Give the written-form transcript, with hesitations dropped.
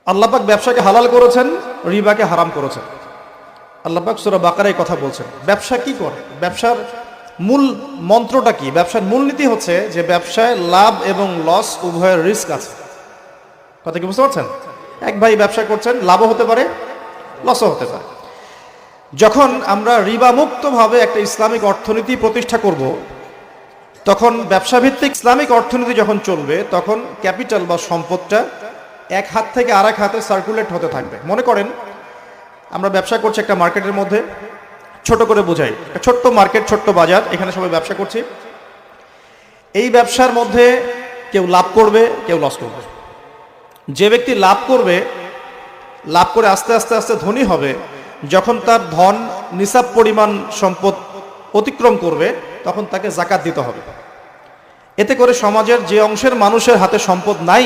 আল্লাহ পাক ব্যবসাকে হালাল করেছেন, রিবাকে হারাম করেছেন। আল্লাহ পাক সূরা বাকারায় কথা বলছেন। ব্যবসা কি করে, ব্যবসার মূল মন্ত্রটা কি? ব্যবসার মূলনীতি হচ্ছে যে ব্যবসায় লাভ এবং লস উভয়ের রিস্ক আছে। কথা কি বুঝতে পারছেন? এক ভাই ব্যবসা করছেন, লাভও হতে পারে, লসও হতে পারে। যখন আমরা রিবা মুক্তভাবে একটা ইসলামিক অর্থনীতি প্রতিষ্ঠা করব, তখন ব্যবসাভিত্তিক ইসলামিক অর্থনীতি যখন চলবে, তখন ক্যাপিটাল বা সম্পদটা এক হাত থেকে আর এক হাতে সার্কুলেট হতে থাকবে। মনে করেন আমরা ব্যবসা করছি একটা মার্কেটের মধ্যে, ছোট করে বোঝাই, একটা ছোট্ট মার্কেট, ছোট্ট বাজার, এখানে সবাই ব্যবসা করছি। এই ব্যবসার মধ্যে কেউ লাভ করবে, কেউ লস করবে। যে ব্যক্তি লাভ করবে, লাভ করে আস্তে আস্তে আস্তে ধনী হবে, যখন তার ধন নিসাব পরিমাণ সম্পদ অতিক্রম করবে, তখন তাকে যাকাত দিতে হবে। এতে করে সমাজের যে অংশের মানুষের হাতে সম্পদ নাই,